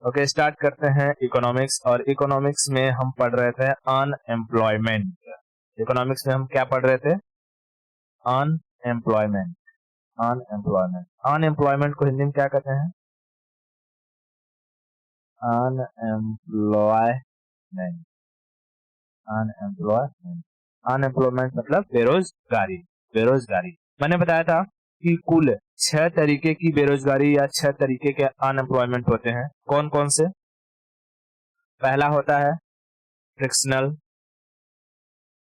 Okay, start करते हैं economics. और इकोनॉमिक्स में हम पढ़ रहे थे अनएम्प्लॉयमेंट। इकोनॉमिक्स में हम क्या पढ़ रहे थे? अनएम्प्लॉयमेंट। अनएम्प्लॉयमेंट अनएम्प्लॉयमेंट को हिंदी में क्या कहते हैं? अनएम्प्लॉयमेंट। अनएम्प्लॉयमेंट अनएम्प्लॉयमेंट मतलब बेरोजगारी। बेरोजगारी मैंने बताया था कि कुल 6 तरीके की बेरोजगारी या 6 तरीके के अनएम्प्लॉयमेंट होते हैं। कौन कौन से? पहला होता है फ्रिक्शनल।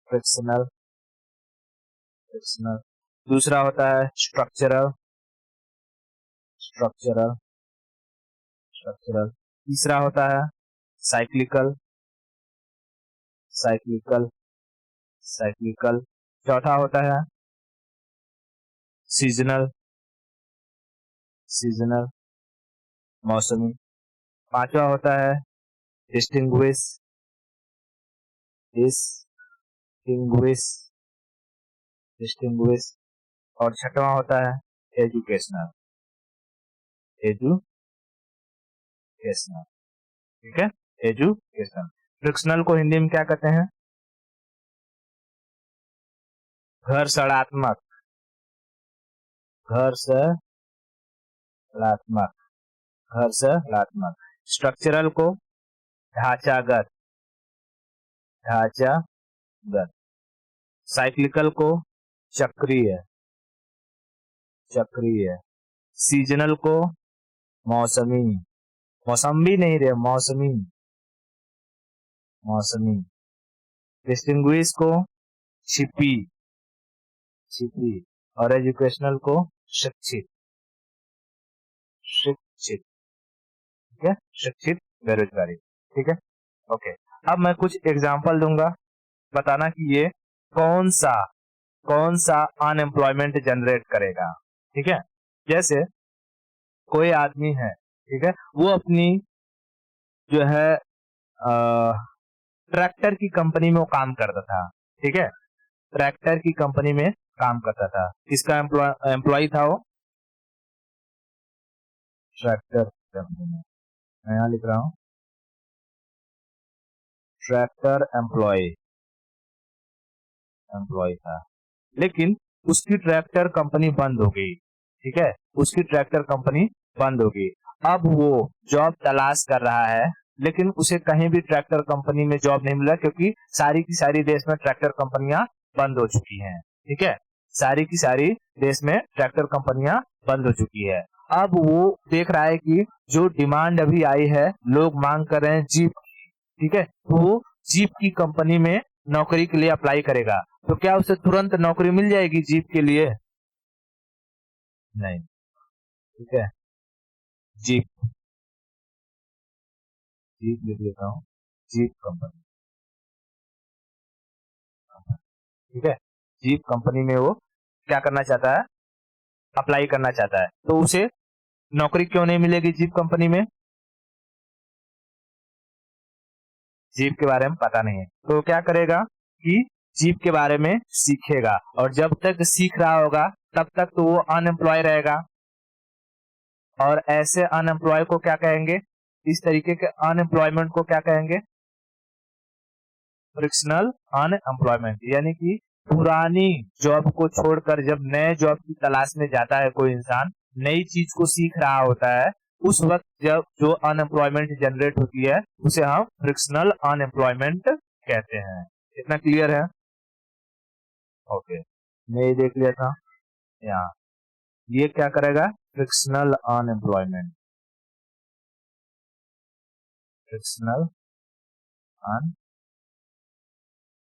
फ्रिक्शनल फ्रिक्शनल दूसरा होता है स्ट्रक्चरल। स्ट्रक्चरल स्ट्रक्चरल तीसरा होता है साइक्लिकल। साइक्लिकल साइक्लिकल चौथा होता है सीजनल। सीजनल मौसमी। पांचवा होता है डिस्टिंग्विश। डिस्टिंग्विश डिस्टिंग्विश और छठवां होता है एजुकेशनल। एजुकेशनल ठीक है, एजुकेशनल। फ्रिक्शनल को हिंदी में क्या कहते हैं? घर्षणात्मक। घर्षणात्मक घर्षणात्मक स्ट्रक्चरल को ढांचागत। ढांचागत साइक्लिकल को चक्रीय। चक्रीय सीजनल को मौसमी। मौसमी नहीं रे, मौसमी। मौसमी डिस्टिंग्विश को छिपी। छिपी और एजुकेशनल को शिक्षित। शिक्षित ठीक है, शिक्षित बेरोजगारी। ठीक है, ओके। अब मैं कुछ एग्जांपल दूंगा, बताना कि ये कौन सा अनएम्प्लॉयमेंट जनरेट करेगा। ठीक है, जैसे कोई आदमी है, ठीक है, वो अपनी जो है ट्रैक्टर की कंपनी में वो काम करता था। ठीक है, ट्रैक्टर की कंपनी में काम करता था। किसका एम्प्लॉय था वो? ट्रैक्टर कंपनी में। मैं यहाँ लिख रहा हूँ ट्रैक्टर एम्प्लॉय था, लेकिन उसकी ट्रैक्टर कंपनी बंद हो गई। ठीक है, उसकी ट्रैक्टर कंपनी बंद हो गई। अब वो जॉब तलाश कर रहा है, लेकिन उसे कहीं भी ट्रैक्टर कंपनी में जॉब नहीं मिला, क्योंकि सारी की सारी देश में ट्रैक्टर कंपनियां बंद हो चुकी हैं। ठीक है, सारी की सारी देश में ट्रैक्टर कंपनियां बंद हो चुकी है। अब वो देख रहा है कि जो डिमांड अभी आई है, लोग मांग कर रहे हैं जीप। ठीक है, तो वो जीप की कंपनी में नौकरी के लिए अप्लाई करेगा, तो क्या उसे तुरंत नौकरी मिल जाएगी जीप के लिए? नहीं। ठीक है, जीप जीप लिख लेता हूँ, जीप कंपनी। ठीक है, जीप कंपनी में वो क्या करना चाहता है? अप्लाई करना चाहता है, तो उसे नौकरी क्यों नहीं मिलेगी जीप कंपनी में? जीप के बारे में पता नहीं है, तो क्या करेगा कि जीप के बारे में सीखेगा, और जब तक सीख रहा होगा तब तक तो वो अनएम्प्लॉय रहेगा। और ऐसे अनएम्प्लॉय को क्या कहेंगे? इस तरीके के अनएम्प्लॉयमेंट को क्या कहेंगे? Frictional unemployment. यानी कि पुरानी जॉब को छोड़कर जब नए जॉब की तलाश में जाता है कोई इंसान, नई चीज को सीख रहा होता है, उस वक्त जब जो अनएम्प्लॉयमेंट जनरेट होती है उसे हम फ्रिक्शनल अनएम्प्लॉयमेंट कहते हैं। इतना क्लियर है? ओके, मैं ये देख लिया था यहाँ। ये क्या करेगा? Frictional unemployment. Frictional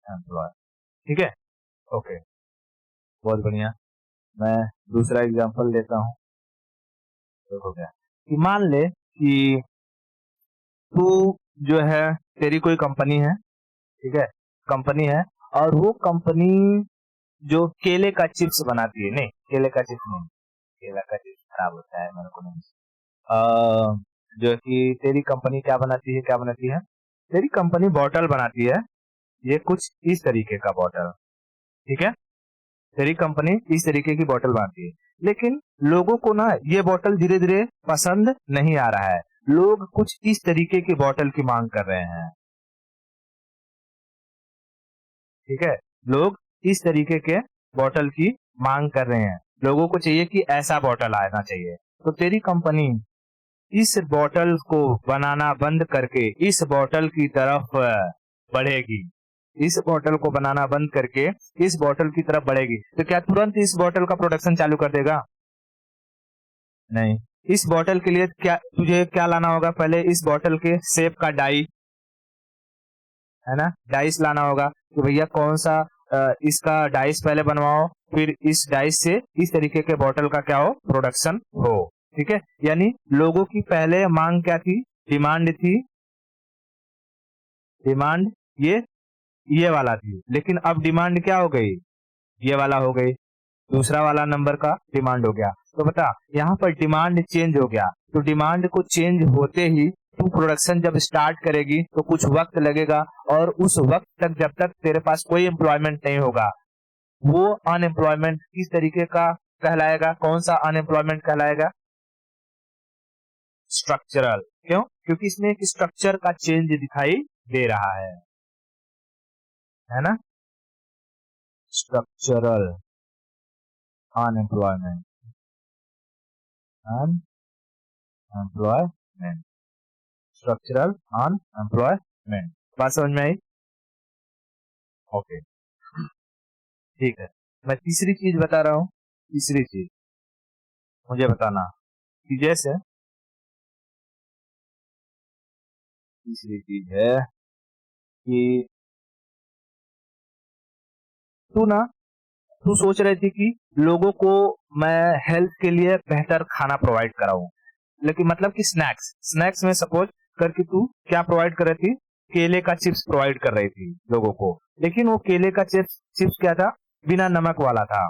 unemployed. ठीक है, ओके, बहुत बढ़िया। मैं दूसरा एग्जांपल लेता हूँ। हो गया कि मान ले कि तू जो है, तेरी कोई कंपनी है। ठीक है, कंपनी है, और वो कंपनी जो केले का चिप्स बनाती है। नहीं, केले का चिप्स नहीं, केला का चिप्स खराब होता है, मेरे को नहीं। जो कि तेरी कंपनी क्या बनाती है? तेरी कंपनी बॉटल बनाती है। ये कुछ इस तरीके का बॉटल। ठीक है, तेरी कंपनी इस तरीके की बोतल बनाती है, लेकिन लोगों को ना ये बोतल धीरे धीरे पसंद नहीं आ रहा है। लोग कुछ इस तरीके की बॉटल की मांग कर रहे हैं, ठीक है, लोग इस तरीके के बॉटल की मांग कर रहे हैं, लोगों को चाहिए कि ऐसा बॉटल आना चाहिए। तो तेरी कंपनी इस बॉटल को बनाना बंद करके इस बॉटल की तरफ बढ़ेगी, इस बॉटल को बनाना बंद करके इस बॉटल की तरफ बढ़ेगी। तो क्या तुरंत इस बॉटल का प्रोडक्शन चालू कर देगा? नहीं। इस बॉटल के लिए क्या तुझे क्या लाना होगा? पहले इस बॉटल के शेप का डाई, है ना, डाइस लाना होगा कि भैया कौन सा इसका डाइस पहले बनवाओ, फिर इस डाइस से इस तरीके के बॉटल का क्या हो, प्रोडक्शन हो, ठीक है। यानी लोगों की पहले मांग क्या थी? डिमांड थी, डिमांड ये वाला थी, लेकिन अब डिमांड क्या हो गई? ये वाला हो गई, दूसरा वाला नंबर का डिमांड हो गया। तो बता, यहाँ पर डिमांड चेंज हो गया, तो डिमांड को चेंज होते ही तू प्रोडक्शन जब स्टार्ट करेगी तो कुछ वक्त लगेगा, और उस वक्त तक जब तक तेरे पास कोई एम्प्लॉयमेंट नहीं होगा, वो अनएम्प्लॉयमेंट किस तरीके का कहलाएगा? कौन सा अनएम्प्लॉयमेंट कहलाएगा? स्ट्रक्चरल। क्यों? क्योंकि इसमें एक स्ट्रक्चर का चेंज दिखाई दे रहा है ना। Structural unemployment, unemployment, structural unemployment. बात समझ में आई? ओके, ठीक है। मैं तीसरी चीज बता रहा हूं, तीसरी चीज मुझे बताना कि जैसे तीसरी चीज है कि तू सोच रही थी कि लोगों को मैं हेल्थ के लिए बेहतर खाना प्रोवाइड कराऊं, लेकिन मतलब कि स्नैक्स में सपोज करके तू क्या प्रोवाइड कर रही थी? केले का चिप्स प्रोवाइड कर रही थी लोगों को, लेकिन वो केले का चिप्स क्या था? बिना नमक वाला था,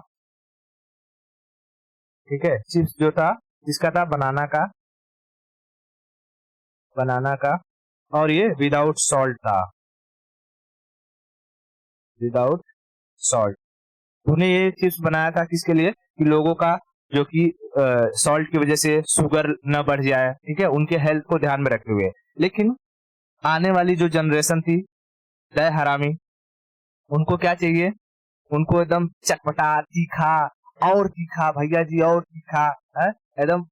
ठीक है। चिप्स जो था, जिसका था बनाना का, और ये विदाउट सॉल्ट था, विदाउट सॉल्ट। तूने ये चिप्स बनाया था किसके लिए? कि लोगों का जो कि सॉल्ट की वजह से शुगर न बढ़ जाए, ठीक है, उनके हेल्थ को ध्यान में रखते हुए। लेकिन आने वाली जो जनरेशन थी, दह हरामी, उनको क्या चाहिए? उनको एकदम चटपटा, तीखा, और तीखा भैया जी, और तीखा है, एकदम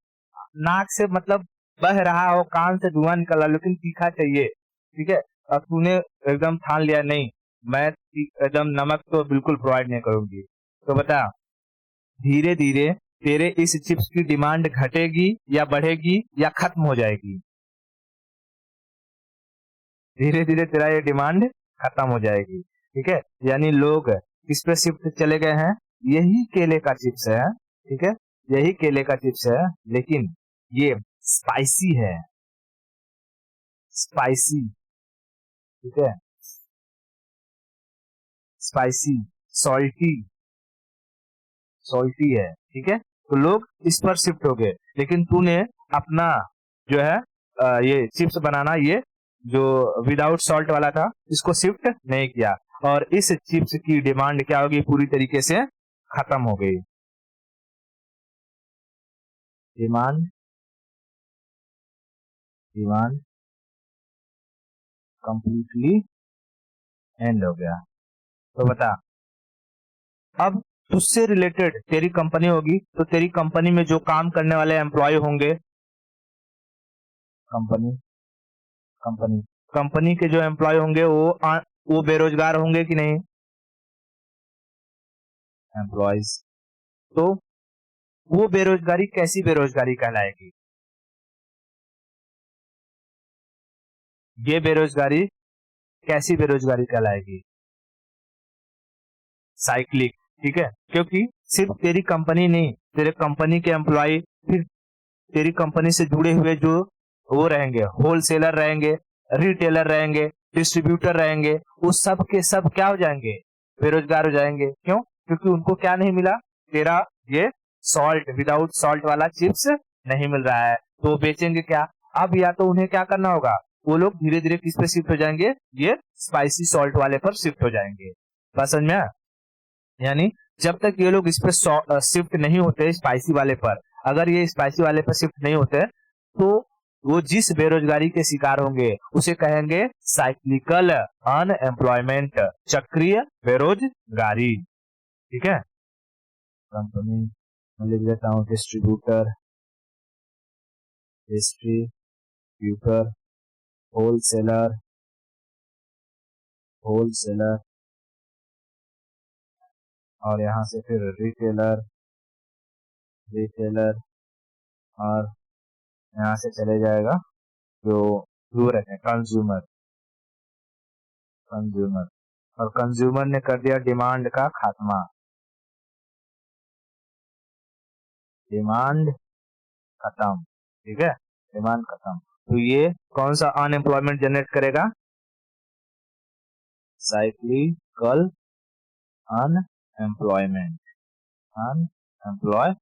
नाक से मतलब बह रहा हो, कान से धुआं निकल रहा, लेकिन तीखा चाहिए, ठीक है। अब तूने एकदम ठान लिया, नहीं, मैं एकदम नमक तो बिल्कुल प्रोवाइड नहीं करूंगी। तो बता, धीरे धीरे तेरे इस चिप्स की डिमांड घटेगी या बढ़ेगी या खत्म हो जाएगी? धीरे धीरे तेरा ये डिमांड खत्म हो जाएगी, ठीक है। यानी लोग किस पे शिफ्ट चले गए हैं? यही केले का चिप्स है, ठीक है, यही केले का चिप्स है, लेकिन ये स्पाइसी है, स्पाइसी, ठीक है, स्पाइसी, सॉल्टी, सॉल्टी है, ठीक है। तो लोग इस पर शिफ्ट हो गए, लेकिन तूने अपना जो है ये चिप्स बनाना, ये जो विदाउट सॉल्ट वाला था, इसको शिफ्ट नहीं किया, और इस चिप्स की डिमांड क्या होगी? पूरी तरीके से खत्म हो गई, डिमांड डिमांड कंप्लीटली एंड हो गया। तो बता, अब उससे रिलेटेड तेरी कंपनी होगी, तो तेरी कंपनी में जो काम करने वाले एम्प्लॉय होंगे, कंपनी कंपनी कंपनी के जो एम्प्लॉय होंगे वो बेरोजगार होंगे कि नहीं? एम्प्लॉयज। तो वो बेरोजगारी कैसी बेरोजगारी कहलाएगी? ये बेरोजगारी कैसी बेरोजगारी कहलाएगी? साइक्लिक, ठीक है, क्योंकि सिर्फ तेरी कंपनी नहीं, तेरे कंपनी के एम्प्लॉय, फिर तेरी कंपनी से जुड़े हुए जो वो रहेंगे, होलसेलर रहेंगे, रिटेलर रहेंगे, डिस्ट्रीब्यूटर रहेंगे, वो सब के सब क्या हो जाएंगे? बेरोजगार हो जाएंगे। क्यों? क्योंकि उनको क्या नहीं मिला? तेरा ये सॉल्ट, विदाउट सॉल्ट वाला चिप्स नहीं मिल रहा है, तो वो बेचेंगे क्या? अब या तो उन्हें क्या करना होगा? वो लोग धीरे धीरे किस पे शिफ्ट हो जाएंगे? ये स्पाइसी सॉल्ट वाले पर शिफ्ट हो जाएंगे। बात समझ में आया? यानी जब तक ये लोग इस पे शिफ्ट नहीं होते स्पाइसी वाले पर, अगर ये स्पाइसी वाले पर शिफ्ट नहीं होते, तो वो जिस बेरोजगारी के शिकार होंगे उसे कहेंगे साइक्लिकल अनएम्प्लॉयमेंट, चक्रीय बेरोजगारी। ठीक है, कंपनी में लिख देता हूँ डिस्ट्रीब्यूटर, डिस्ट्रीब्यूटर, होलसेलर, होलसेलर, और यहाँ से फिर रिटेलर, रिटेलर, और यहाँ से चले जाएगा जो दूर है कंज्यूमर, कंज्यूमर, और कंज्यूमर ने कर दिया डिमांड का खात्मा, डिमांड खत्म। ठीक है, डिमांड खत्म। तो ये कौन सा अनएम्प्लॉयमेंट जनरेट करेगा? Cyclical unemployment, unemployment.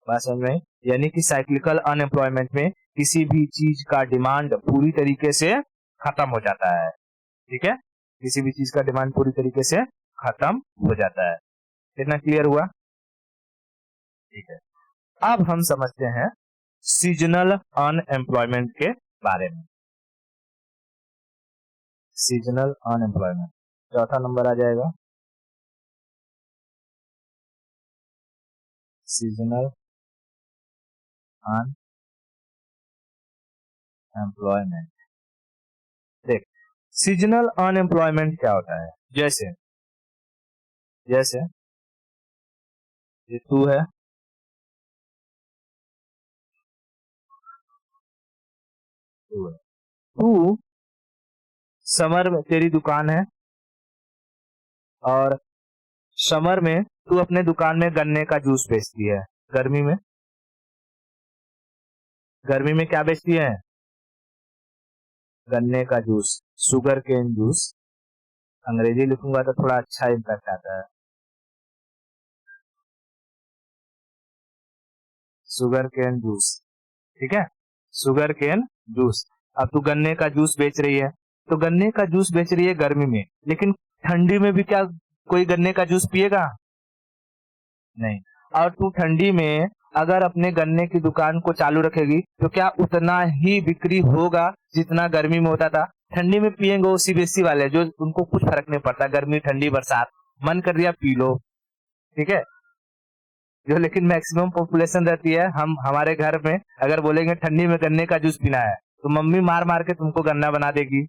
बात समझ में? यानी कि साइक्लिकल अनएम्प्लॉयमेंट में किसी भी चीज का डिमांड पूरी तरीके से खत्म हो जाता है। ठीक है, किसी भी चीज का डिमांड पूरी तरीके से खत्म हो जाता है। कितना क्लियर हुआ? ठीक है, अब हम समझते हैं सीजनल अनएम्प्लॉयमेंट के बारे में। सीजनल अनएम्प्लॉयमेंट चौथा नंबर आ जाएगा, सीजनल अनएम्प्लॉयमेंट। देख, सीजनल अनएम्प्लॉयमेंट क्या होता है? जैसे जैसे ये तू है, तू समर में तेरी दुकान है, और समर में तू अपने दुकान में गन्ने का जूस बेचती है। गर्मी में, गर्मी में क्या बेचती है? गन्ने का जूस, शुगर केन जूस। अंग्रेजी लिखूंगा तो थोड़ा अच्छा इम्पैक्ट आता है। शुगर केन जूस, ठीक है, शुगर केन जूस। अब तू गन्ने का जूस बेच रही है, तो गन्ने का जूस बेच रही है गर्मी में, लेकिन ठंडी में भी क्या कोई गन्ने का जूस पिएगा? नहीं। और तू ठंडी में अगर अपने गन्ने की दुकान को चालू रखेगी तो क्या उतना ही बिक्री होगा जितना गर्मी में होता था? ठंडी में पिएंगे वो सीबीएसई वाले, जो उनको कुछ फर्क नहीं पड़ता, गर्मी ठंडी बरसात, मन कर दिया पी लो। ठीक है, जो लेकिन मैक्सिमम पॉपुलेशन रहती है, हम हमारे घर में अगर बोलेंगे ठंडी में गन्ने का जूस पीना है तो मम्मी मार मार के तुमको गन्ना बना देगी।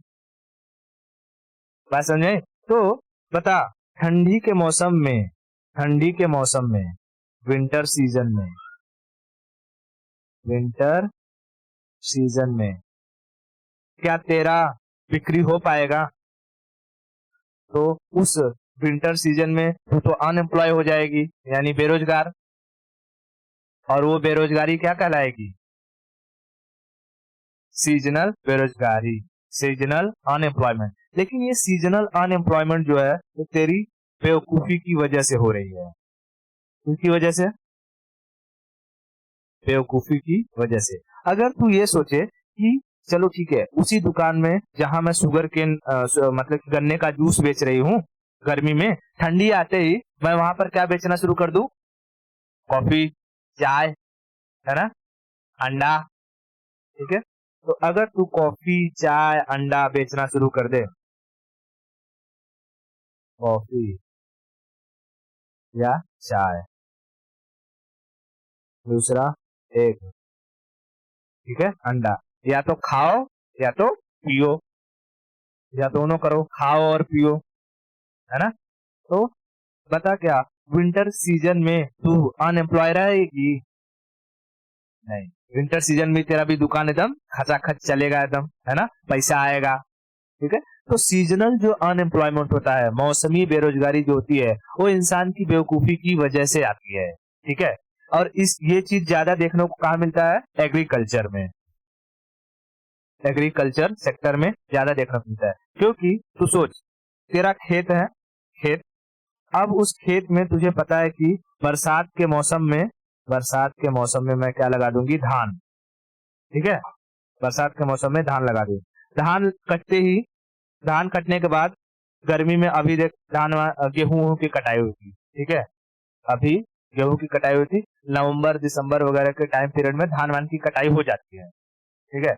बात समझे? तो बता, ठंडी के मौसम में, ठंडी के मौसम में, विंटर सीजन में, विंटर सीजन में क्या तेरा बिक्री हो पाएगा? तो उस विंटर सीजन में तू तो अनएम्प्लॉय हो जाएगी, यानी बेरोजगार, और वो बेरोजगारी क्या कहलाएगी? सीजनल बेरोजगारी, सीजनल अनएम्प्लॉयमेंट। लेकिन ये सीजनल अनएम्प्लॉयमेंट जो है वो तेरी बेवकूफी की वजह से हो रही है। किसकी वजह से? बेवकूफी की वजह से। अगर तू ये सोचे कि चलो ठीक है, उसी दुकान में जहां मैं शुगर केन मतलब गन्ने का जूस बेच रही हूँ गर्मी में, ठंडी आते ही मैं वहां पर क्या बेचना शुरू कर दूं? कॉफी, चाय, है ना, अंडा। ठीक है, तो अगर तू कॉफी, चाय, अंडा बेचना शुरू कर दे, कॉफी या चाय, दूसरा एग, ठीक है, अंडा, या तो खाओ या तो पियो, या दोनों करो, खाओ और पियो, है ना। तो बता क्या विंटर सीजन में तू अनएम्प्लॉय रहेगी? नहीं, विंटर सीजन में तेरा भी दुकान एकदम खचाखच चलेगा, एकदम, है ना, पैसा आएगा। ठीक है, तो सीजनल जो अनएम्प्लॉयमेंट होता है, मौसमी बेरोजगारी जो होती है, वो इंसान की बेवकूफी की वजह से आती है। ठीक है, और ये चीज ज्यादा देखने को कहाँ मिलता है? एग्रीकल्चर में, एग्रीकल्चर सेक्टर में ज्यादा देखने को मिलता है। क्योंकि तू सोच, तेरा खेत है, खेत, अब उस खेत में तुझे पता है कि बरसात के मौसम में, बरसात के मौसम में मैं क्या लगा दूंगी? धान। ठीक है, बरसात के मौसम में धान लगा दूंगी। धान कटते ही, धान कटने के बाद गर्मी में, अभी देख धान गेहूं की कटाई हुई थी, ठीक है, अभी गेहूं की कटाई हुई थी, नवंबर दिसंबर वगैरह के टाइम पीरियड में धान वान की कटाई हो जाती है, ठीक है।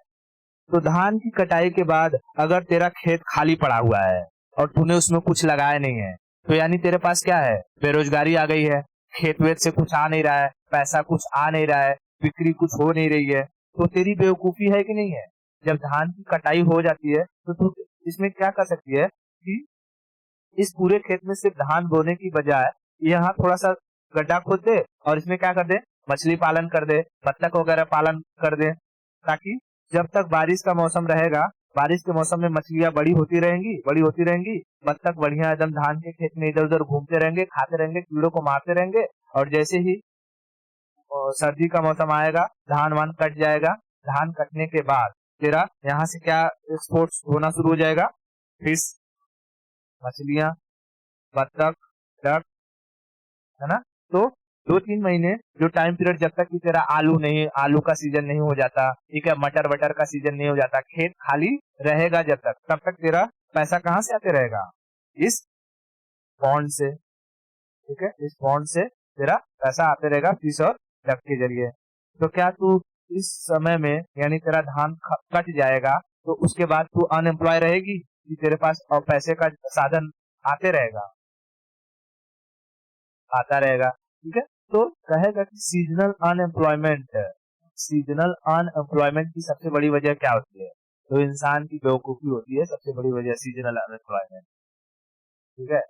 तो धान की कटाई के बाद अगर तेरा खेत खाली पड़ा हुआ है और तूने उसमें कुछ लगाया नहीं है, तो यानी तेरे पास क्या है, बेरोजगारी आ गई है, खेत वेत से कुछ आ नहीं रहा है, पैसा कुछ आ नहीं रहा है, बिक्री कुछ हो नहीं रही है, तो तेरी बेवकूफी है कि नहीं है। जब धान की कटाई हो जाती है तो तू इसमें क्या कर सकती है कि इस पूरे खेत में सिर्फ धान बोने की बजाय यहाँ थोड़ा सा गड्ढा खोद दे और इसमें क्या कर दे, मछली पालन कर दे, बत्तख वगैरह पालन कर दे, ताकि जब तक बारिश का मौसम रहेगा, बारिश के मौसम में मछलियां बड़ी होती रहेंगी, बत्तख बढ़िया एकदम धान के खेत में इधर उधर घूमते रहेंगे, खाते रहेंगे, कीड़ों को मारते रहेंगे, और जैसे ही सर्दी का मौसम आएगा, धान वान कट जाएगा, धान कटने के बाद तेरा यहाँ से क्या एक्सपोर्ट होना शुरू हो जाएगा, फिश, मछलियां, बत्तख, डक, है ना। तो 2-3 महीने जो टाइम पीरियड, जब तक कि तेरा आलू का सीजन नहीं हो जाता, ठीक है, मटर वटर का सीजन नहीं हो जाता, खेत खाली रहेगा जब तक, तब तक तेरा पैसा कहाँ से आते रहेगा, इस बॉन्ड से, ठीक है, इस बॉन्ड से तेरा पैसा आते रहेगा फीस और डक के जरिए। तो क्या तू इस समय में, यानी तेरा धान कट जाएगा तो उसके बाद तू अनएम्प्लॉय रहेगी कि तेरे पास और पैसे का साधन आते रहेगा, आता रहेगा, ठीक है। तो कहेगा कि सीजनल अनएम्प्लॉयमेंट की सबसे बड़ी वजह क्या होती है, तो इंसान की बेवकूफी होती है सबसे बड़ी वजह, सीजनल अनएम्प्लॉयमेंट, ठीक है।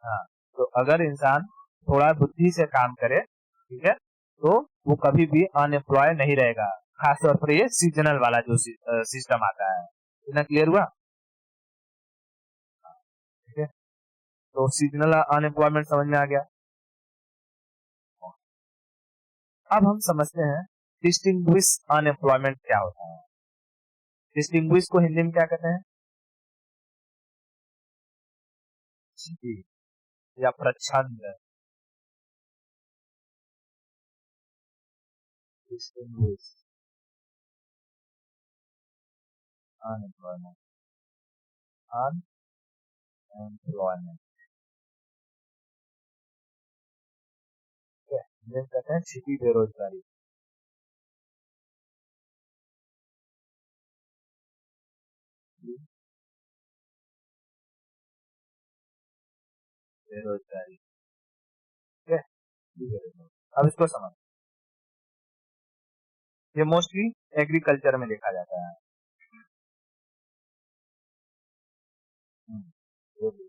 हाँ, तो अगर इंसान थोड़ा बुद्धि से काम करे, ठीक है, तो वो कभी भी अनएम्प्लॉय नहीं रहेगा, खासतौर पर ये सीजनल वाला जो सिस्टम आता है। इतना क्लियर हुआ, ठीक है। तो सीजनल अनएम्प्लॉयमेंट समझ में आ गया। अब हम समझते हैं डिस्टिंग्विश अनएम्प्लॉयमेंट क्या होता है। डिस्टिंग्विश को हिंदी में क्या कहते हैं, जी, या प्रच्छन्न, डिस्टिंग्विश अनएम्प्लॉयमेंट, अनएम्प्लॉयमेंट, हिंदी में कहते हैं छिपी बेरोजगारी, बेरोजगारी, ठीक है, बेरोजगारी। अब इसको समझ, ये मोस्टली एग्रीकल्चर में देखा जाता है। ये भी,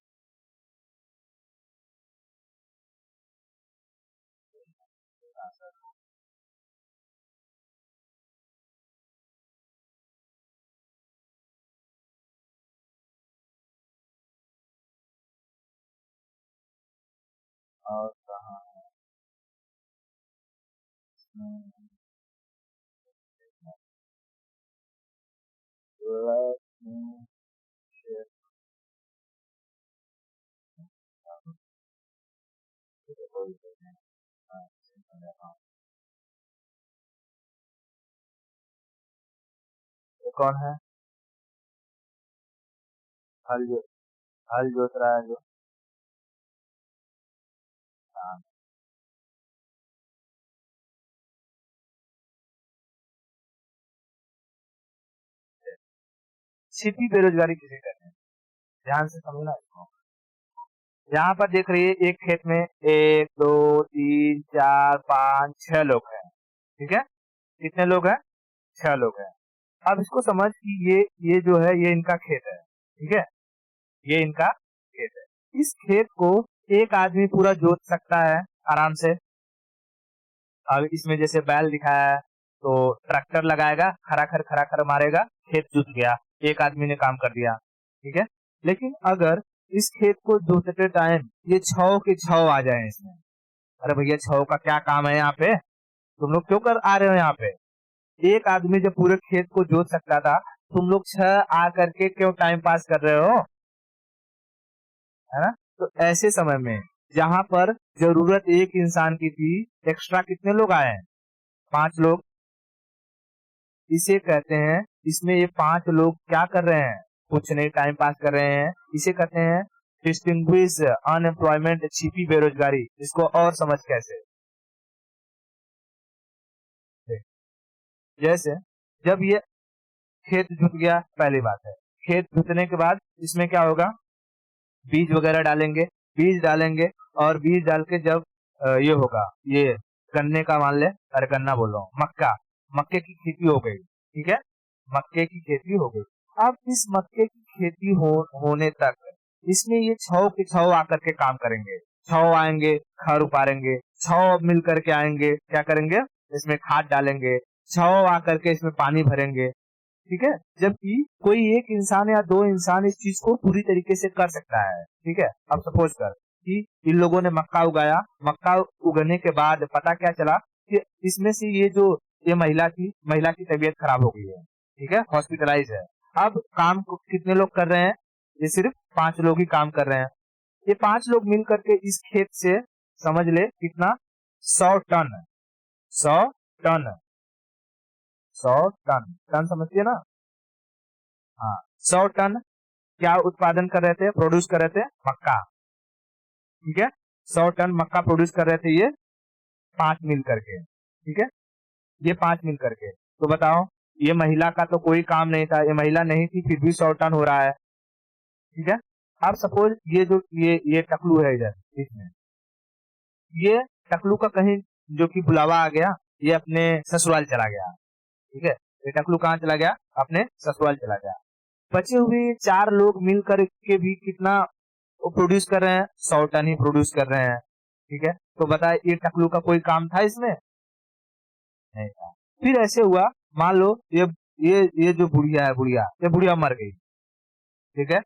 हाँ, सर। और कहाँ है, हम्म, let me share, हाँ, हाँ। ये कौन है, हल हल जोत रहा है जो, हाँ, छिपी बेरोजगारी किसे कहते हैं, ध्यान से समझना इसको। यहाँ पर देख रही है, एक खेत में 1 2 3 4 5 6 लोग हैं, ठीक है, कितने लोग हैं, 6 लोग हैं। अब इसको समझ कि ये जो है ये इनका खेत है, ठीक है, ये इनका खेत है। इस खेत को एक आदमी पूरा जोत सकता है आराम से। अब इसमें जैसे बैल दिखाया है, तो ट्रैक्टर लगाएगा, खरा खर मारेगा, खेत जुत गया, एक आदमी ने काम कर दिया, ठीक है। लेकिन अगर इस खेत को जोतते टाइम ये 6 के 6 आ जाए इसमें, अरे भैया 6 का क्या काम है यहाँ पे, तुम लोग क्यों कर आ रहे हो यहाँ पे, एक आदमी जब पूरे खेत को जोत सकता था, तुम लोग 6 आ करके क्यों टाइम पास कर रहे हो, है ना। तो ऐसे समय में जहां पर जरूरत एक इंसान की थी, एक्स्ट्रा कितने लोग आए हैं, 5 लोग, इसे कहते हैं, इसमें ये 5 लोग क्या कर रहे हैं, कुछ नहीं, टाइम पास कर रहे हैं, इसे कहते हैं डिस्टिंग्विश अनएम्प्लॉयमेंट, छिपी बेरोजगारी। इसको और समझ कैसे, जैसे जब ये खेत जुत गया, पहली बात है, खेत जुतने के बाद इसमें क्या होगा, बीज वगैरह डालेंगे, बीज डालेंगे और बीज डाल के जब ये होगा, ये गन्ने का मान ले, अरे गन्ना बोल रहा हूँ, मक्का, मक्के की खेती हो गई, ठीक है, मक्के की खेती हो गई। अब इस मक्के की खेती होने तक इसमें ये 6 के 6 आकर के काम करेंगे, 6 आएंगे, खर उपारेंगे, 6 मिल करके आएंगे, क्या करेंगे, इसमें खाद डालेंगे, 6 आकर के इसमें पानी भरेंगे, ठीक है। जबकि कोई एक इंसान या 2 इंसान इस चीज को पूरी तरीके से कर सकता है, ठीक है। अब सपोज कर कि इन लोगों ने मक्का उगाया, मक्का उगने के बाद पता क्या चला कि इसमें से ये महिला की तबीयत खराब हो गई है, ठीक है, हॉस्पिटलाइज है। अब काम कितने लोग कर रहे हैं, ये सिर्फ 5 लोग ही काम कर रहे हैं। ये 5 लोग मिल करके इस खेत से, समझ ले कितना, 100 टन, 100 टन, 100 टन, टन समझती है ना, हाँ, 100 टन क्या उत्पादन कर रहे थे, प्रोड्यूस कर रहे थे, मक्का, ठीक है। 100 टन मक्का प्रोड्यूस कर रहे थे ये 5 मिल करके, ठीक है, ये 5 मिल करके। तो बताओ, ये महिला का तो कोई काम नहीं था, ये महिला नहीं थी, फिर भी 100 टन हो रहा है, ठीक है। अब सपोज ये टकलू है इधर, इसमें ये टकलू का कहीं जो कि बुलावा आ गया, ये अपने ससुराल चला गया, ठीक है, ये टकलू कहाँ चला गया, अपने ससुराल चला गया। बचे हुए 4 लोग मिल करके भी कितना वो प्रोड्यूस कर रहे हैं, 100 टन ही प्रोड्यूस कर रहे हैं, ठीक है। तो बताए ये टकलू का कोई काम था इसमें, नहीं था। फिर ऐसे हुआ, मान लो ये जो बुढ़िया है, ये बुढ़िया मर गई, ठीक है,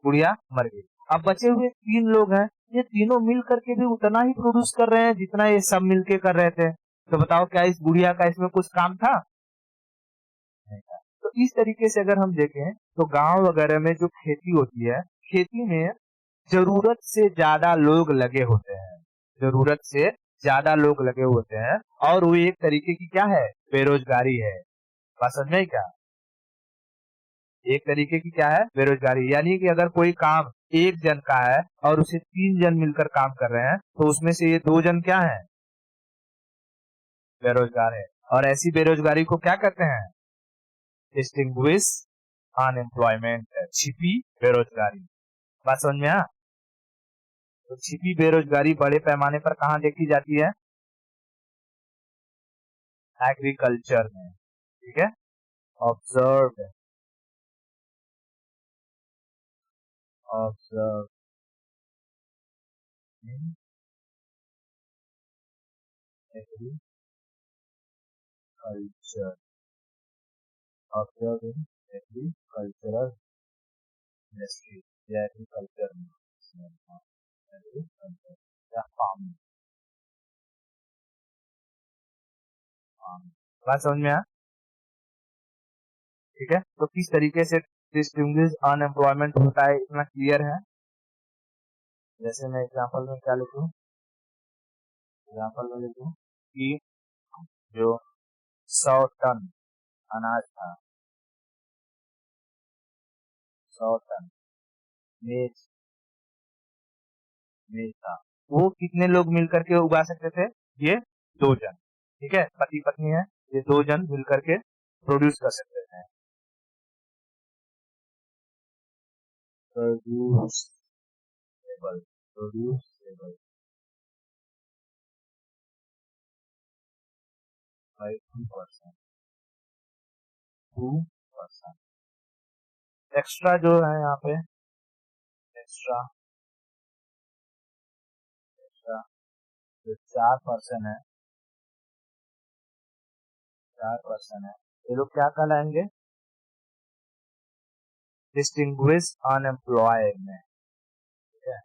बुढ़िया मर गई। अब बचे हुए 3 लोग हैं, ये तीनों मिल करके भी उतना ही प्रोड्यूस कर रहे हैं जितना ये सब मिलके कर रहे थे। तो बताओ क्या इस बुढ़िया का इसमें कुछ काम था, नहीं था। तो इस तरीके से अगर हम देखें तो गांव वगैरह में जो खेती होती है, खेती में जरूरत से ज्यादा लोग लगे होते हैं, जरूरत से ज्यादा लोग लगे होते हैं, और वो एक तरीके की क्या है, बेरोजगारी है। बात समझ में आई क्या, एक तरीके की क्या है, बेरोजगारी। यानी कि अगर कोई काम एक जन का है और उसे 3 जन मिलकर काम कर रहे हैं, तो उसमें से ये 2 जन क्या है, बेरोजगार है। और ऐसी बेरोजगारी को क्या कहते हैं, डिस्टिंग्विश अनएम्प्लॉयमेंट, छिपी बेरोजगारी। बात समझ में आ, तो छिपी बेरोजगारी बड़े पैमाने पर कहाँ देखी जाती है, एग्रीकल्चर में, ठीक है। Observe observe in agriculture, observe in agricultural industry, या एग्रीकल्चर में, एग्रीकल्चर या फार्मिंग, बात समझ में आ, ठीक है। तो किस तरीके से डिस्टिंग्विश अनएम्प्लॉयमेंट होता है, इतना क्लियर है। जैसे मैं एग्जांपल में क्या लिखूं, एग्जांपल में लिखूं कि जो 100 टन अनाज था, 100 टन मेज मेज था, वो कितने लोग मिलकर के उगा सकते थे, ये 2 जन, ठीक है, पति पत्नी है, ये 2 जन मिलकर के प्रोड्यूस कर सकते थे। प्रोड्यूसेबल, प्रोड्यूसेबल बाय 2%, 2%। एक्स्ट्रा जो है यहाँ पे, एक्स्ट्रा एक्स्ट्रा जो 4% है, 4% है, ये लोग क्या कहलाएंगे, डिस्टिंग्विश अनएम्प्लॉयमेंट, ठीक है।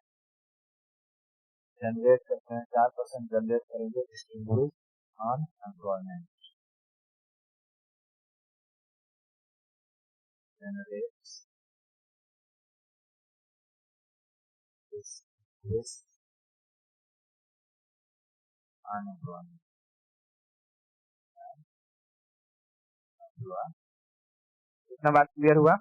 जनरेट करते हैं, 4% जनरेट करेंगे, distinguish unemployment, generate distinguish unemployment, इतना बात क्लियर हुआ,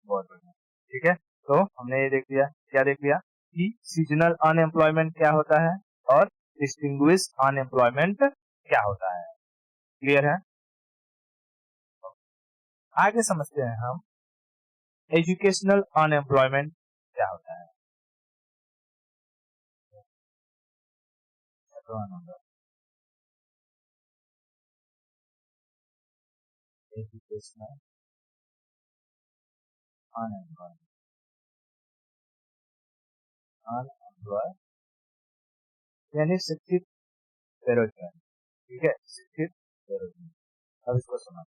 बहुत बढ़िया, ठीक है। तो हमने ये देख लिया, क्या देख लिया कि सीजनल अनएम्प्लॉयमेंट क्या होता है और डिस्टिंग्विश अनएम्प्लॉयमेंट क्या होता है, क्लियर है? आगे समझते हैं हम एजुकेशनल अनएम्प्लॉयमेंट क्या होता है। एजुकेशनल अनएम्प्लॉयमेंट, अनएम्प्लॉय यानी शिक्षित बेरोजगार, ठीक है, शिक्षित बेरोजगार। अब इसको सुना,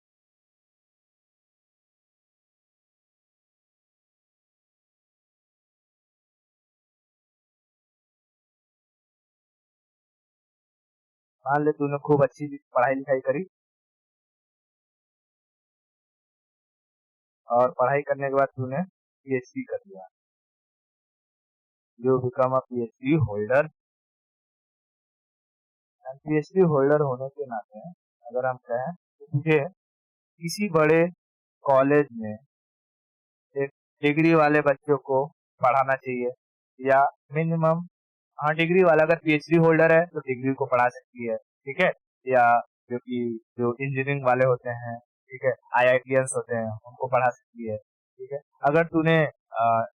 मान ले तूने खूब अच्छी पढ़ाई लिखाई करी और पढ़ाई करने के बाद तूने पीएचडी कर लिया, you become a PhD holder. PhD holder होने के नाते अगर हम कहें तो तुझे किसी बड़े कॉलेज में एक डिग्री वाले बच्चों को पढ़ाना चाहिए, या मिनिमम, हाँ डिग्री वाला अगर पीएचडी होल्डर है तो डिग्री को पढ़ा सकती है, ठीक है, या जो कि जो इंजीनियरिंग वाले होते हैं, ठीक है, आईआईटीएंस होते हैं, उनको पढ़ा सकती है, ठीक है। अगर तूने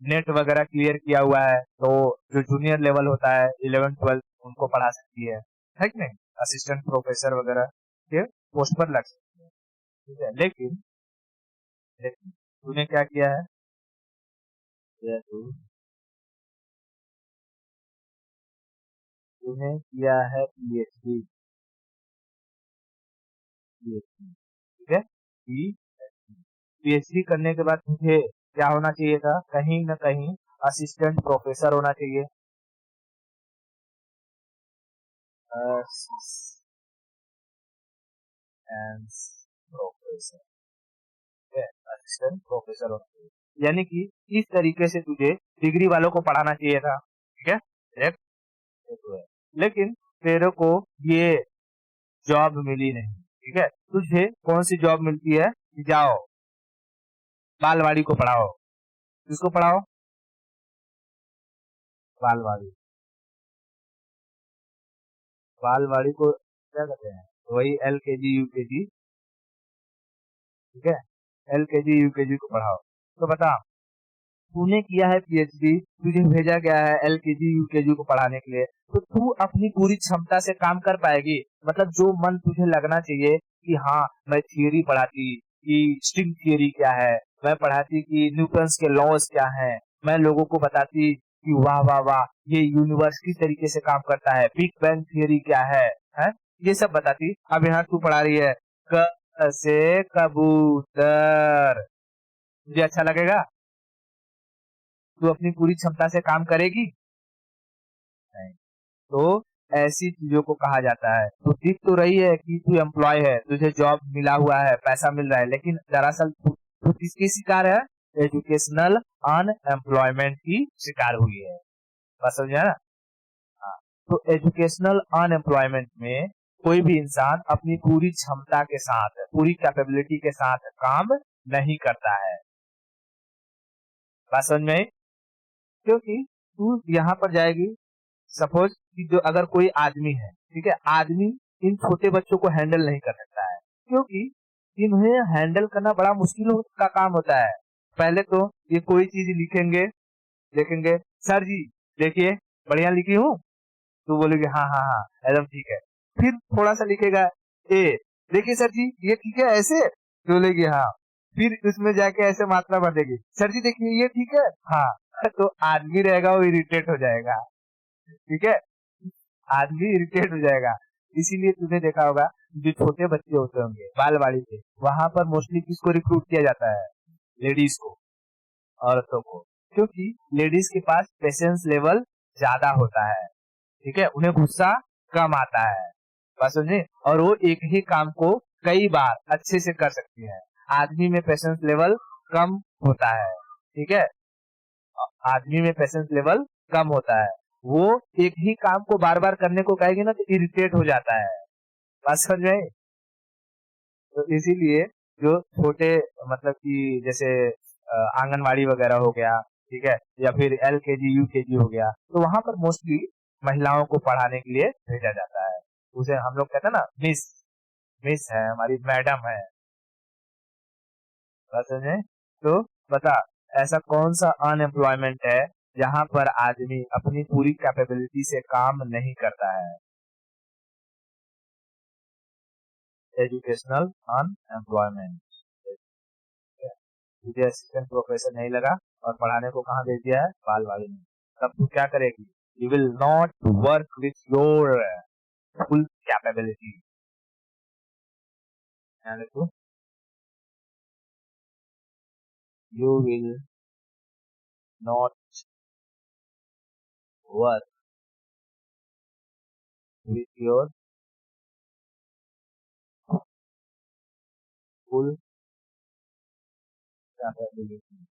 नेट वगैरह क्लियर किया हुआ है तो जो जूनियर लेवल होता है 11th-12th उनको पढ़ा सकती है कि नहीं, असिस्टेंट प्रोफेसर वगैरह के पोस्ट पर लग सकती है, ठीक है। लेकिन तूने क्या किया है, तूने किया है पीएचडी, ठीक है, पीएचडी करने के बाद तुझे क्या होना चाहिए था, कहीं न कहीं असिस्टेंट प्रोफेसर होना चाहिए, प्रोफेसर, असिस्टेंट प्रोफेसर होना चाहिए, यानी कि इस तरीके से तुझे डिग्री वालों को पढ़ाना चाहिए था, ठीक है, लेकिन तेरे को ये जॉब मिली नहीं, ठीक है। तुझे कौन सी जॉब मिलती है कि जाओ बालवाड़ी को पढ़ाओ, किसको पढ़ाओ, बालवाड़ी, बालवाड़ी को क्या कहते हैं, वही एलकेजी यूकेजी, ठीक है, एलकेजी यूकेजी को पढ़ाओ। तो बता, तूने किया है पीएचडी, तुझे भेजा गया है एलकेजी यूकेजी को पढ़ाने के लिए, तो तू अपनी पूरी क्षमता से काम कर पाएगी, मतलब जो मन तुझे लगना चाहिए कि हाँ मैं थियरी पढ़ाती कि स्ट्रिंग थियरी क्या है, मैं पढ़ाती कि न्यूटन्स के लॉज क्या है, मैं लोगों को बताती कि वाह वाह वाह ये यूनिवर्स किस तरीके से काम करता है, बिग बैंग थियरी क्या है, ये सब बताती। अब यहाँ तू पढ़ा रही है क से कबूतर, तुझे अच्छा लगेगा? तू अपनी पूरी क्षमता से काम करेगी नहीं, तो ऐसी चीजों को कहा जाता है। तो दिख तो रही है कि तू एम्प्लॉय है, तुझे जॉब मिला हुआ है, पैसा मिल रहा है, लेकिन दरअसल तू किसकी शिकार है, एजुकेशनल अनएम्प्लॉयमेंट की शिकार हुई है, बात समझा ना? हाँ, तो एजुकेशनल अनएम्प्लॉयमेंट में कोई भी इंसान अपनी पूरी क्षमता के साथ, पूरी कैपेबिलिटी के साथ काम नहीं करता है, बात समझ में आई? क्योंकि तू यहाँ पर जाएगी, सपोज कि जो अगर कोई आदमी है, ठीक है, आदमी इन छोटे बच्चों को हैंडल नहीं कर सकता है, क्योंकि इन्हें हैंडल करना बड़ा मुश्किल का काम होता है। पहले तो ये कोई चीज लिखेंगे, देखेंगे, सर जी देखिए बढ़िया लिखी हूँ, तो बोलेगे हाँ हाँ हाँ एकदम ठीक है, फिर थोड़ा सा लिखेगा ए, देखिए सर जी ये ठीक है ऐसे, तो बोलेगी हाँ, फिर उसमें जाके ऐसे मात्रा भर देगी, सर जी देखिए ये ठीक है, हाँ, तो आदमी रहेगा वो इरिटेट हो जाएगा, ठीक है, आदमी इरिटेट हो जाएगा। इसीलिए तुमने देखा होगा जो छोटे बच्चे होते होंगे बालवाड़ी के, वहां पर मोस्टली किसको रिक्रूट किया जाता है, लेडीज को, औरतों को, क्योंकि लेडीज के पास पेशेंस लेवल ज्यादा होता है, ठीक है, उन्हें गुस्सा कम आता है, बात समझे, और वो एक ही काम को कई बार अच्छे से कर सकती है। आदमी में पेशेंस लेवल कम होता है, ठीक है, आदमी में पेशेंस लेवल कम होता है, वो एक ही काम को बार बार करने को कहेगी ना तो इरिटेट हो जाता है, बात समझ में आई? तो इसीलिए जो छोटे, मतलब कि जैसे आंगनवाड़ी वगैरह हो गया, ठीक है, या फिर एलकेजी यूकेजी हो गया, तो वहां पर मोस्टली महिलाओं को पढ़ाने के लिए भेजा जाता है, उसे हम लोग कहते हैं ना मिस, मिस है, हमारी मैडम है। बात समझे? तो बता, ऐसा कौन सा अनएम्प्लॉयमेंट है जहां पर आदमी अपनी पूरी कैपेबिलिटी से काम नहीं करता है? Educational unemployment. तुझे असिस्टेंट प्रोफेसर नहीं लगा और पढ़ाने को कहाँ भेज दिया है? बालवाड़ी में। तब तू क्या करेगी? You will not work with your full capability. You will not work with your full capability.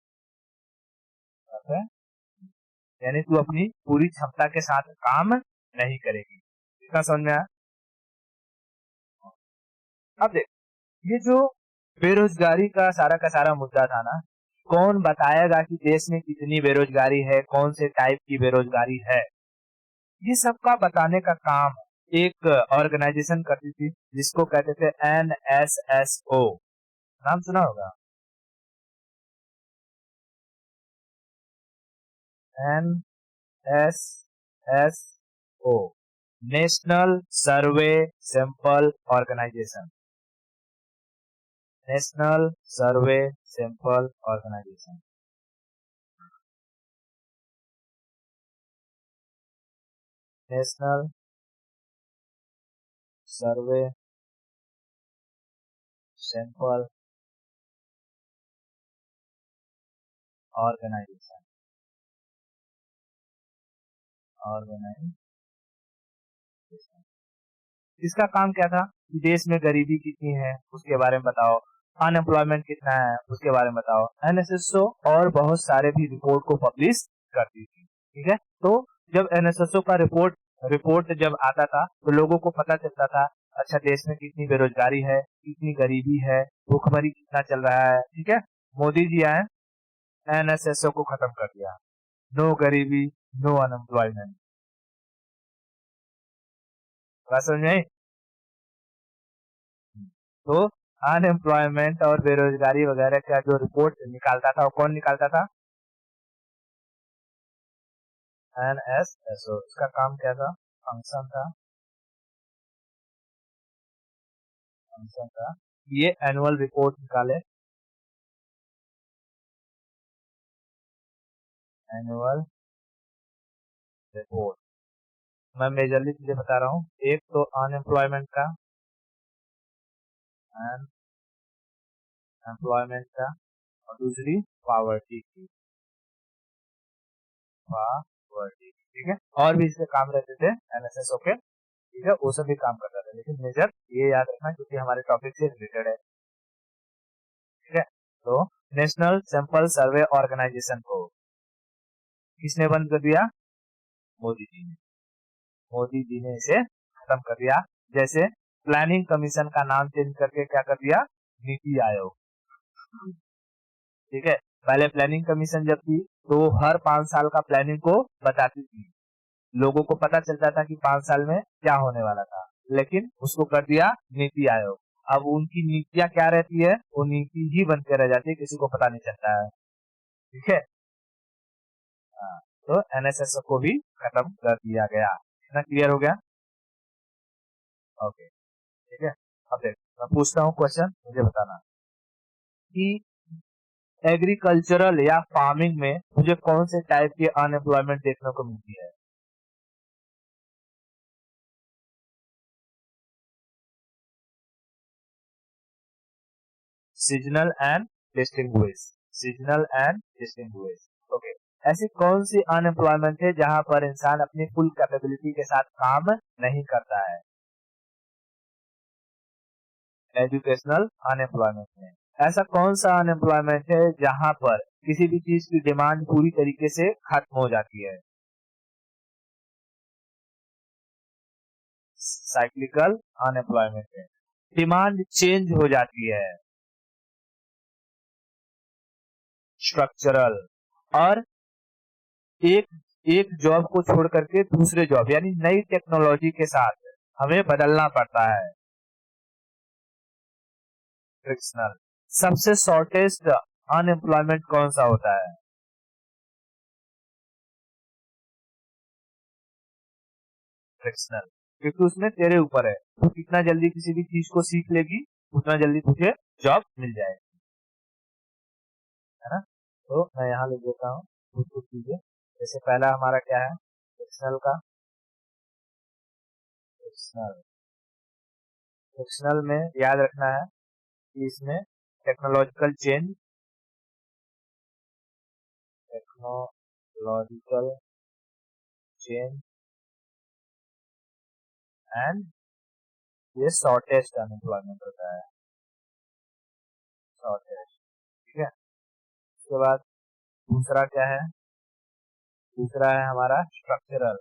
यानी तू अपनी पूरी क्षमता के साथ काम नहीं करेगी। इतना समझ में आया? अब देख, ये जो बेरोजगारी का सारा मुद्दा था ना, कौन बताएगा कि देश में कितनी बेरोजगारी है, कौन से टाइप की बेरोजगारी है, ये सब का बताने का काम एक ऑर्गेनाइजेशन करती थी जिसको कहते थे NSSO। नाम सुना होगा? NSSO, नेशनल सर्वे सैंपल ऑर्गेनाइजेशन। नेशनल सर्वे सैंपल ऑर्गेनाइजेशन। नेशनल सर्वे सैंपल ऑर्गेनाइजेशन। ऑर्गेनाइजेशन इसका काम क्या था कि देश में गरीबी कितनी है उसके बारे में बताओ, अनएम्प्लॉयमेंट कितना है उसके बारे में बताओ। एनएसएसओ और बहुत सारे भी रिपोर्ट को पब्लिश करती थी। ठीक है, तो जब एनएसएसओ का रिपोर्ट जब आता था तो लोगों को पता चलता था, अच्छा देश में कितनी बेरोजगारी है, कितनी गरीबी है, भूखमरी कितना चल रहा है। ठीक है, मोदी जी आए, एनएसएसओ को खत्म कर दिया। नो गरीबी, नो अनएम्प्लॉयमेंट। बात समझ में आई? तो अनएम्प्लॉयमेंट और बेरोजगारी वगैरह का जो रिपोर्ट निकालता था वो कौन निकालता था? एनएसएसओ। इसका काम क्या था? फंक्शन था ये एनुअल रिपोर्ट निकाले। एनुअल रिपोर्ट मैं मेजरली तुझे बता रहा हूँ, एक तो अनएम्प्लॉयमेंट का, एम्प्लॉयमेंट का, और दूसरी पावर्टी की। पावर्टी, ठीक है। और भी इसके काम रहते थे एनएसएसओ के, ठीक है, वो सभी काम करता था, लेकिन मेजर ये याद रखना क्योंकि हमारे टॉपिक से रिलेटेड है। ठीक है, तो नेशनल सैंपल सर्वे ऑर्गेनाइजेशन को किसने बंद कर दिया? मोदी जी ने। मोदी जी ने इसे खत्म कर दिया। जैसे प्लानिंग कमीशन का नाम चेंज करके क्या कर दिया? नीति आयोग। ठीक है, पहले प्लानिंग कमीशन जब थी तो हर 5 साल का प्लानिंग को बताती थी, लोगों को पता चलता था कि 5 साल में क्या होने वाला था, लेकिन उसको कर दिया नीति आयोग। अब उनकी नीतियां क्या रहती है? वो नीति ही बन के रह जाती है, किसी को पता नहीं चलता है। ठीक है, हाँ, तो एनएसएस को भी खत्म कर दिया गया। इतना क्लियर हो गया? ओके, ठीक है। अब देख, मैं पूछता हूँ क्वेश्चन, मुझे बताना कि एग्रीकल्चरल या फार्मिंग में मुझे कौन से टाइप की अनएम्प्लॉयमेंट देखने को मिलती है? Seasonal and distinguish. Seasonal and distinguish, okay. ऐसी कौन सी अनएम्प्लॉयमेंट है जहां पर इंसान अपनी फुल कैपेबिलिटी के साथ काम नहीं करता है? एजुकेशनल अनएम्प्लॉयमेंट में। ऐसा कौन सा अनएम्प्लॉयमेंट है जहां पर किसी भी चीज की डिमांड पूरी तरीके से खत्म हो जाती है? साइक्लिकल अनएम्प्लॉयमेंट में डिमांड चेंज हो जाती है। स्ट्रक्चरल, और एक एक जॉब को छोड़ करके दूसरे जॉब यानी नई टेक्नोलॉजी के साथ हमें बदलना पड़ता है। फ्रिक्शनल। सबसे शॉर्टेस्ट अनएम्प्लॉयमेंट कौन सा होता है? फ्रिक्शनल, क्योंकि उसमें तेरे ऊपर है, तू कितना जल्दी किसी भी चीज को सीख लेगी उतना जल्दी तुझे जॉब मिल जाएगी, है ना। तो मैं यहाँ लिख देता हूँ कुछ कुछ चीजें। जैसे पहला हमारा क्या है फ्रिक्शनल का, फ्रिक्शनल, फ्रिक्शनल में याद रखना है कि इसमें technological change, technological change and ये शॉर्टेस्ट अनएम्प्लॉयमेंट होता है, शॉर्टेस्ट। ठीक है, उसके बाद दूसरा क्या है, दूसरा है हमारा स्ट्रक्चरल,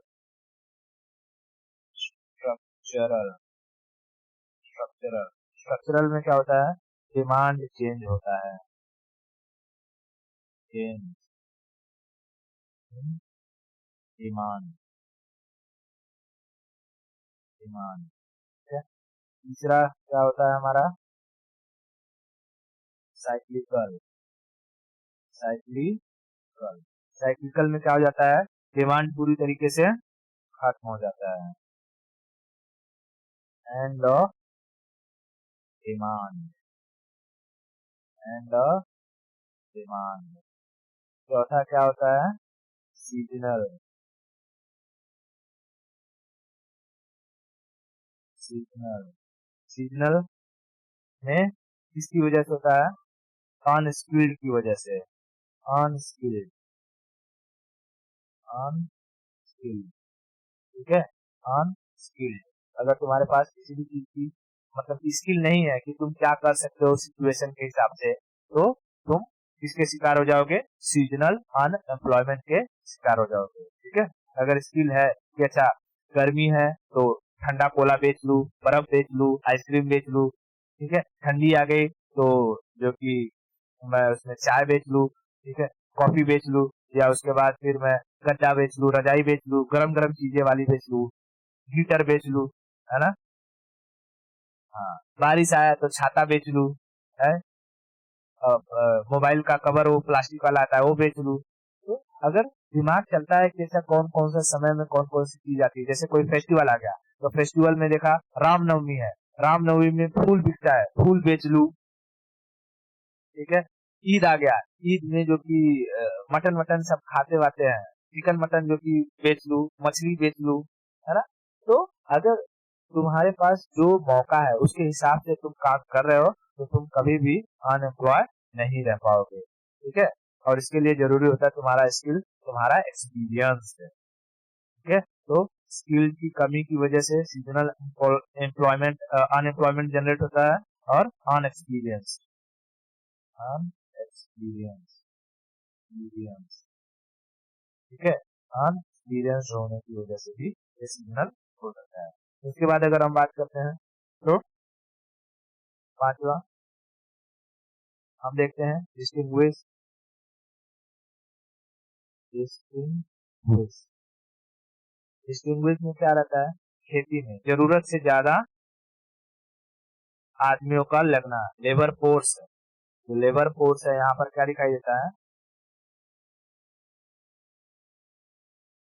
स्ट्रक्चरल, स्ट्रक्चरल। स्ट्रक्चरल में क्या होता है, डिमांड चेंज होता है, चेंज इन डिमांड, डिमांड। ठीक है, तीसरा क्या होता है हमारा साइक्लिकल, साइक्लिकल। साइक्लिकल में क्या हो जाता है, डिमांड पूरी तरीके से खत्म हो जाता है, end of demand, end of demand. चौथा क्या होता है, सीजनल, सीजनल। सीजनल में किसकी वजह से होता है, अनस्किल्ड की वजह से, अनस्किल्ड, अनस्किल्ड। ठीक है, अनस्किल्ड। अगर तुम्हारे पास किसी भी चीज की मतलब स्किल नहीं है कि तुम क्या कर सकते हो सिचुएशन के हिसाब से, तो तुम किसके शिकार हो जाओगे, सीजनल अनएम्प्लॉयमेंट के शिकार हो जाओगे। ठीक है, अगर स्किल है कि अच्छा गर्मी है तो ठंडा कोला बेच लू, बर्फ बेच लू, आइसक्रीम बेच लू। ठीक है, ठंडी आ गई तो जो कि मैं उसमें चाय बेच लू, ठीक है, कॉफी बेच लू, या उसके बाद फिर मैं गद्दा बेच लू, रजाई बेच लू, गरम गरम चीजें वाली बेच लू, हीटर बेच लू, है ना। हाँ, बारिश आया तो छाता बेच लू, है। मोबाइल का कवर वो प्लास्टिक वाला आता है वो बेच लू। तो अगर दिमाग चलता है कि ऐसा कौन कौन सा समय में कौन कौन सी चीज आती है, जैसे कोई फेस्टिवल आ गया तो फेस्टिवल में देखा रामनवमी है, रामनवमी में फूल बिकता है, फूल बेच लू। ठीक है, ईद आ गया, ईद में जो कि मटन वटन सब खाते वाते हैं, चिकन मटन जो कि बेच लू, मछली बेच लू, है ना। तो अगर तुम्हारे पास जो मौका है उसके हिसाब से तुम काम कर रहे हो तो तुम कभी भी अनएम्प्लॉय नहीं रह पाओगे। ठीक है, और इसके लिए जरूरी होता है तुम्हारा स्किल, तुम्हारा एक्सपीरियंस है। ठीक है, तो स्किल की कमी की वजह से सीजनल एम्प्लॉयमेंट अनएम्प्लॉयमेंट जनरेट होता है, और अनएक्सपीरियंस, अनएक्सपीरियंस, एक्सपीरियंस। ठीक है, अनएक्सपीरियंस होने की वजह से भी ये सिग्नल हो सकता है। उसके बाद अगर हम बात करते हैं तो पांचवा हम देखते हैं डिस्टिंग्विश, डिस्टिंग्विश। डिस्टिंग्विश में क्या रहता है, खेती में जरूरत से ज्यादा आदमियों का लगना, लेबर फोर्स। जो लेबर फोर्स है यहाँ पर क्या दिखाई देता है,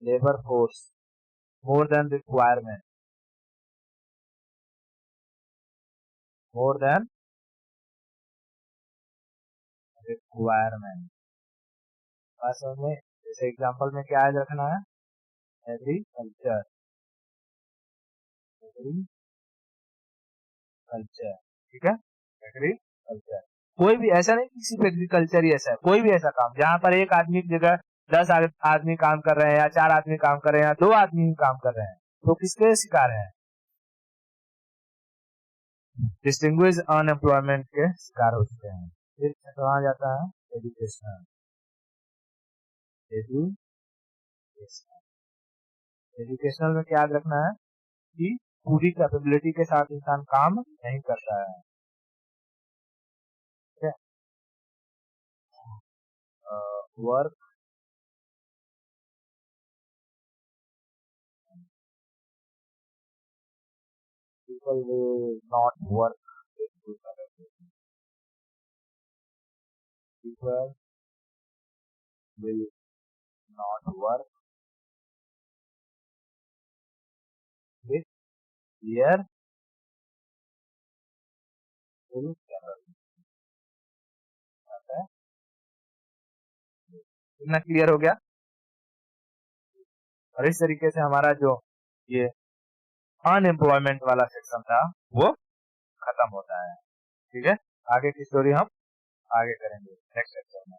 labour force more than requirement, more than requirement. बस में जैसे एग्जांपल में क्या याद रखना है, एग्रीकल्चर, एग्रीकल्चर। ठीक है, एग्रीकल्चर। कोई भी ऐसा नहीं कि सिर्फ एग्रीकल्चर ही ऐसा है, कोई भी ऐसा काम जहाँ पर एक आदमी की जगह 10 आदमी काम कर रहे हैं, या 4 आदमी काम कर रहे हैं, या 2 आदमी काम कर रहे हैं, तो किसके शिकार है, डिस्टिंग्विश अनएम्प्लॉयमेंट के शिकार हो चुके हैं। फिर कहा जाता है एजुकेशनल, एजुकेशनल। एजुकेशनल में क्या याद रखना है कि पूरी कैपेबिलिटी के साथ इंसान काम नहीं करता है। ठीक है, work, people will not work with good capability. people will not work with their full capacity. इतना क्लियर हो गया। और इस तरीके से हमारा जो ये अनएम्प्लॉयमेंट वाला सेक्शन था वो खत्म होता है। ठीक है, आगे की स्टोरी हम आगे करेंगे नेक्स्ट सेक्शन में।